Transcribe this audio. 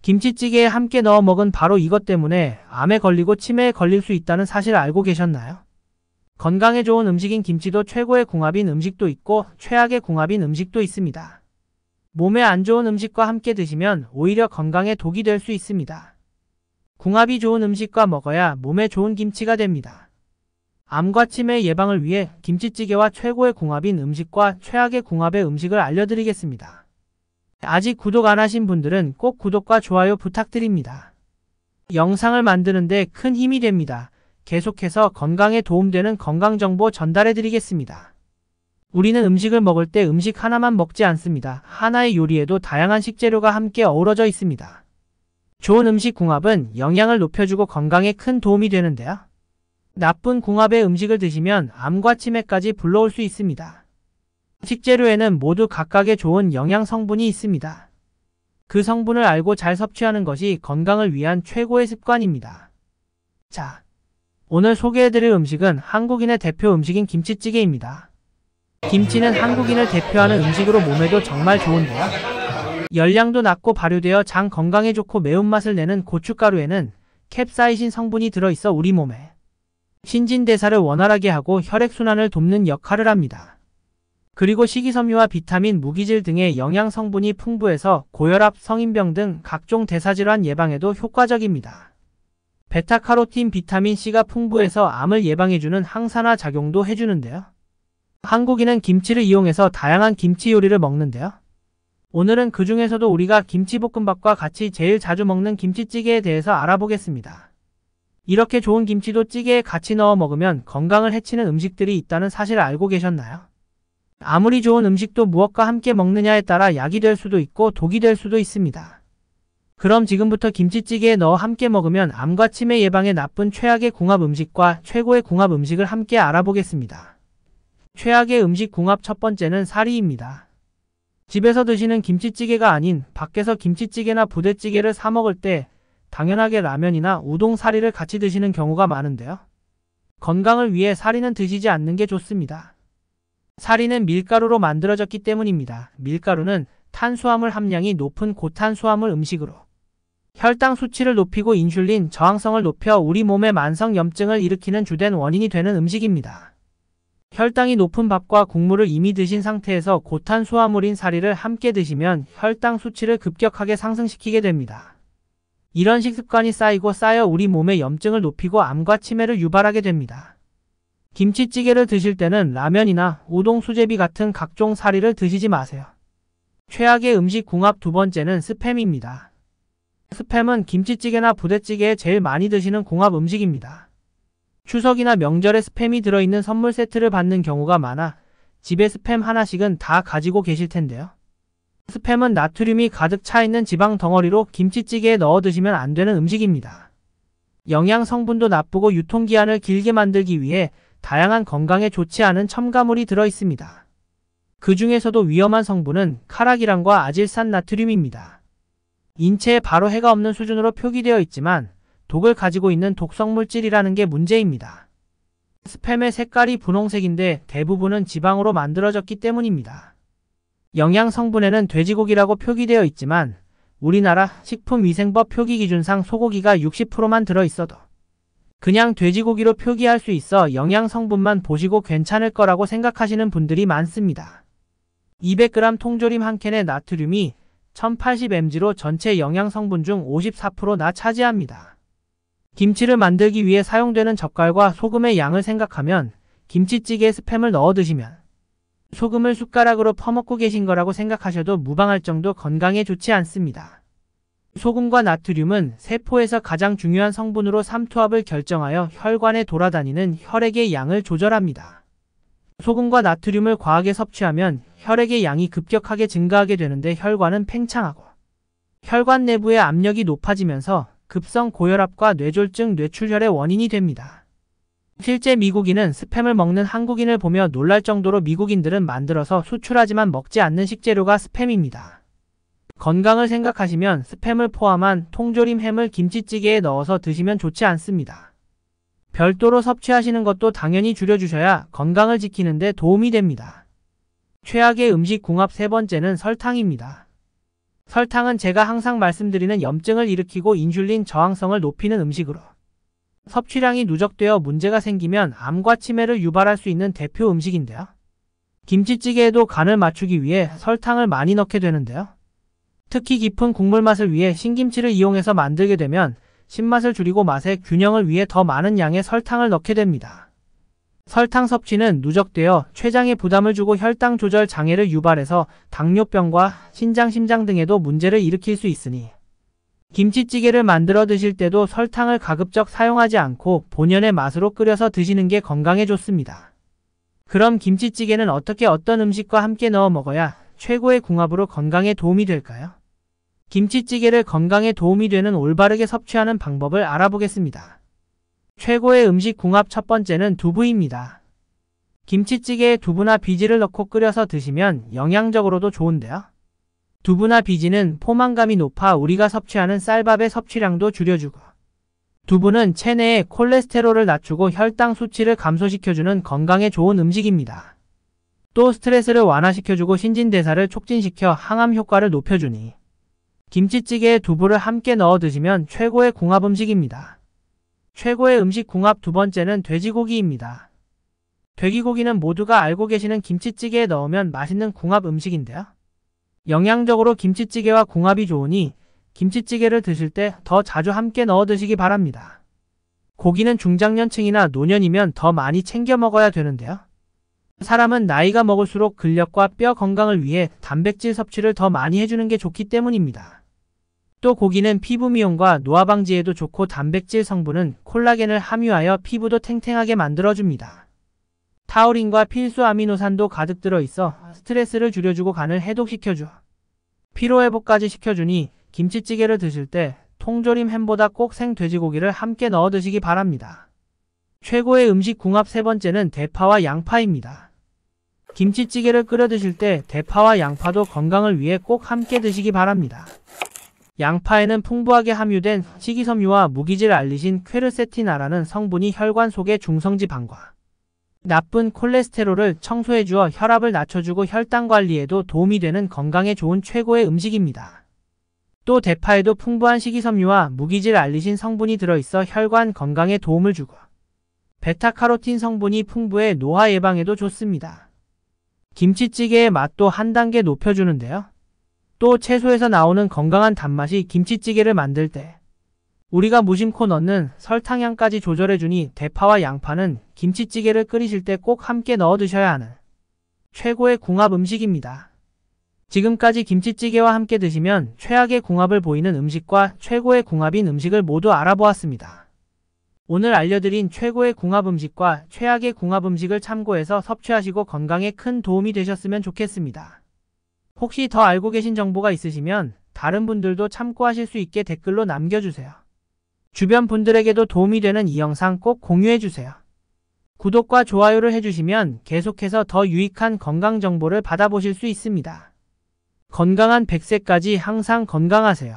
김치찌개에 함께 넣어 먹은 바로 이것 때문에 암에 걸리고 치매에 걸릴 수 있다는 사실 알고 계셨나요? 건강에 좋은 음식인 김치도 최고의 궁합인 음식도 있고 최악의 궁합인 음식도 있습니다. 몸에 안 좋은 음식과 함께 드시면 오히려 건강에 독이 될 수 있습니다. 궁합이 좋은 음식과 먹어야 몸에 좋은 김치가 됩니다. 암과 치매 예방을 위해 김치찌개와 최고의 궁합인 음식과 최악의 궁합의 음식을 알려드리겠습니다. 아직 구독 안 하신 분들은 꼭 구독과 좋아요 부탁드립니다. 영상을 만드는데 큰 힘이 됩니다. 계속해서 건강에 도움되는 건강정보 전달해드리겠습니다. 우리는 음식을 먹을 때 음식 하나만 먹지 않습니다. 하나의 요리에도 다양한 식재료가 함께 어우러져 있습니다. 좋은 음식 궁합은 영양을 높여주고 건강에 큰 도움이 되는데요. 나쁜 궁합의 음식을 드시면 암과 치매까지 불러올 수 있습니다. 식재료에는 모두 각각의 좋은 영양 성분이 있습니다. 그 성분을 알고 잘 섭취하는 것이 건강을 위한 최고의 습관입니다. 자, 오늘 소개해드릴 음식은 한국인의 대표 음식인 김치찌개입니다. 김치는 한국인을 대표하는 음식으로 몸에도 정말 좋은데요. 열량도 낮고 발효되어 장 건강에 좋고 매운맛을 내는 고춧가루에는 캡사이신 성분이 들어있어 우리 몸에 신진대사를 원활하게 하고 혈액순환을 돕는 역할을 합니다. 그리고 식이섬유와 비타민, 무기질 등의 영양 성분이 풍부해서 고혈압, 성인병 등 각종 대사질환 예방에도 효과적입니다. 베타카로틴, 비타민C가 풍부해서 암을 예방해주는 항산화 작용도 해주는데요. 한국인은 김치를 이용해서 다양한 김치 요리를 먹는데요. 오늘은 그 중에서도 우리가 김치볶음밥과 같이 제일 자주 먹는 김치찌개에 대해서 알아보겠습니다. 이렇게 좋은 김치도 찌개에 같이 넣어 먹으면 건강을 해치는 음식들이 있다는 사실을 알고 계셨나요? 아무리 좋은 음식도 무엇과 함께 먹느냐에 따라 약이 될 수도 있고 독이 될 수도 있습니다. 그럼 지금부터 김치찌개에 넣어 함께 먹으면 암과 치매 예방에 나쁜 최악의 궁합 음식과 최고의 궁합 음식을 함께 알아보겠습니다. 최악의 음식 궁합 첫 번째는 사리입니다. 집에서 드시는 김치찌개가 아닌 밖에서 김치찌개나 부대찌개를 사 먹을 때 당연하게 라면이나 우동 사리를 같이 드시는 경우가 많은데요. 건강을 위해 사리는 드시지 않는 게 좋습니다. 사리는 밀가루로 만들어졌기 때문입니다. 밀가루는 탄수화물 함량이 높은 고탄수화물 음식으로 혈당 수치를 높이고 인슐린 저항성을 높여 우리 몸의 만성 염증을 일으키는 주된 원인이 되는 음식입니다. 혈당이 높은 밥과 국물을 이미 드신 상태에서 고탄수화물인 사리를 함께 드시면 혈당 수치를 급격하게 상승시키게 됩니다. 이런 식습관이 쌓여 우리 몸의 염증을 높이고 암과 치매를 유발하게 됩니다. 김치찌개를 드실 때는 라면이나 우동, 수제비 같은 각종 사리를 드시지 마세요. 최악의 음식 궁합 두 번째는 스팸입니다. 스팸은 김치찌개나 부대찌개에 제일 많이 드시는 궁합 음식입니다. 추석이나 명절에 스팸이 들어있는 선물 세트를 받는 경우가 많아 집에 스팸 하나씩은 다 가지고 계실 텐데요. 스팸은 나트륨이 가득 차 있는 지방 덩어리로 김치찌개에 넣어 드시면 안 되는 음식입니다. 영양 성분도 나쁘고 유통기한을 길게 만들기 위해 다양한 건강에 좋지 않은 첨가물이 들어있습니다. 그 중에서도 위험한 성분은 카라기란과 아질산 나트륨입니다. 인체에 바로 해가 없는 수준으로 표기되어 있지만 독을 가지고 있는 독성물질이라는 게 문제입니다. 스팸의 색깔이 분홍색인데 대부분은 지방으로 만들어졌기 때문입니다. 영양 성분에는 돼지고기라고 표기되어 있지만 우리나라 식품위생법 표기 기준상 소고기가 60%만 들어있어도 그냥 돼지고기로 표기할 수 있어 영양 성분만 보시고 괜찮을 거라고 생각하시는 분들이 많습니다. 200g 통조림 한 캔의 나트륨이 1080mg로 전체 영양 성분 중 54%나 차지합니다. 김치를 만들기 위해 사용되는 젓갈과 소금의 양을 생각하면 김치찌개에 스팸을 넣어 드시면 소금을 숟가락으로 퍼먹고 계신 거라고 생각하셔도 무방할 정도 건강에 좋지 않습니다. 소금과 나트륨은 세포에서 가장 중요한 성분으로 삼투압을 결정하여 혈관에 돌아다니는 혈액의 양을 조절합니다. 소금과 나트륨을 과하게 섭취하면 혈액의 양이 급격하게 증가하게 되는데 혈관은 팽창하고 혈관 내부의 압력이 높아지면서 급성 고혈압과 뇌졸중, 뇌출혈의 원인이 됩니다. 실제 미국인은 스팸을 먹는 한국인을 보며 놀랄 정도로 미국인들은 만들어서 수출하지만 먹지 않는 식재료가 스팸입니다. 건강을 생각하시면 스팸을 포함한 통조림 햄을 김치찌개에 넣어서 드시면 좋지 않습니다. 별도로 섭취하시는 것도 당연히 줄여주셔야 건강을 지키는 데 도움이 됩니다. 최악의 음식 궁합 세 번째는 설탕입니다. 설탕은 제가 항상 말씀드리는 염증을 일으키고 인슐린 저항성을 높이는 음식으로 섭취량이 누적되어 문제가 생기면 암과 치매를 유발할 수 있는 대표 음식인데요. 김치찌개에도 간을 맞추기 위해 설탕을 많이 넣게 되는데요. 특히 깊은 국물 맛을 위해 신김치를 이용해서 만들게 되면 신맛을 줄이고 맛의 균형을 위해 더 많은 양의 설탕을 넣게 됩니다. 설탕 섭취는 누적되어 췌장에 부담을 주고 혈당 조절 장애를 유발해서 당뇨병과 신장, 심장 등에도 문제를 일으킬 수 있으니 김치찌개를 만들어 드실 때도 설탕을 가급적 사용하지 않고 본연의 맛으로 끓여서 드시는 게 건강에 좋습니다. 그럼 김치찌개는 어떻게 어떤 음식과 함께 넣어 먹어야 최고의 궁합으로 건강에 도움이 될까요? 김치찌개를 건강에 도움이 되는 올바르게 섭취하는 방법을 알아보겠습니다. 최고의 음식 궁합 첫 번째는 두부입니다. 김치찌개에 두부나 비지를 넣고 끓여서 드시면 영양적으로도 좋은데요. 두부나 비지는 포만감이 높아 우리가 섭취하는 쌀밥의 섭취량도 줄여주고 두부는 체내의 콜레스테롤을 낮추고 혈당 수치를 감소시켜주는 건강에 좋은 음식입니다. 또 스트레스를 완화시켜주고 신진대사를 촉진시켜 항암 효과를 높여주니 김치찌개에 두부를 함께 넣어 드시면 최고의 궁합 음식입니다. 최고의 음식 궁합 두 번째는 돼지고기입니다. 돼지고기는 모두가 알고 계시는 김치찌개에 넣으면 맛있는 궁합 음식인데요. 영양적으로 김치찌개와 궁합이 좋으니 김치찌개를 드실 때 더 자주 함께 넣어 드시기 바랍니다. 고기는 중장년층이나 노년이면 더 많이 챙겨 먹어야 되는데요. 사람은 나이가 먹을수록 근력과 뼈 건강을 위해 단백질 섭취를 더 많이 해주는 게 좋기 때문입니다. 또 고기는 피부 미용과 노화 방지에도 좋고 단백질 성분은 콜라겐을 함유하여 피부도 탱탱하게 만들어줍니다. 타우린과 필수 아미노산도 가득 들어있어 스트레스를 줄여주고 간을 해독시켜줘 피로회복까지 시켜주니 김치찌개를 드실 때 통조림 햄보다 꼭 생돼지고기를 함께 넣어 드시기 바랍니다. 최고의 음식 궁합 세 번째는 대파와 양파입니다. 김치찌개를 끓여 드실 때 대파와 양파도 건강을 위해 꼭 함께 드시기 바랍니다. 양파에는 풍부하게 함유된 식이섬유와 무기질 알리신 퀘르세틴아라는 성분이 혈관 속의 중성지방과 나쁜 콜레스테롤을 청소해주어 혈압을 낮춰주고 혈당 관리에도 도움이 되는 건강에 좋은 최고의 음식입니다. 또 대파에도 풍부한 식이섬유와 무기질 알리신 성분이 들어있어 혈관 건강에 도움을 주고 베타카로틴 성분이 풍부해 노화 예방에도 좋습니다. 김치찌개의 맛도 한 단계 높여주는데요. 또 채소에서 나오는 건강한 단맛이 김치찌개를 만들 때 우리가 무심코 넣는 설탕량까지 조절해주니 대파와 양파는 김치찌개를 끓이실 때 꼭 함께 넣어 드셔야 하는 최고의 궁합 음식입니다. 지금까지 김치찌개와 함께 드시면 최악의 궁합을 보이는 음식과 최고의 궁합인 음식을 모두 알아보았습니다. 오늘 알려드린 최고의 궁합 음식과 최악의 궁합 음식을 참고해서 섭취하시고 건강에 큰 도움이 되셨으면 좋겠습니다. 혹시 더 알고 계신 정보가 있으시면 다른 분들도 참고하실 수 있게 댓글로 남겨주세요. 주변 분들에게도 도움이 되는 이 영상 꼭 공유해주세요. 구독과 좋아요를 해주시면 계속해서 더 유익한 건강 정보를 받아보실 수 있습니다. 건강한 100세까지 항상 건강하세요.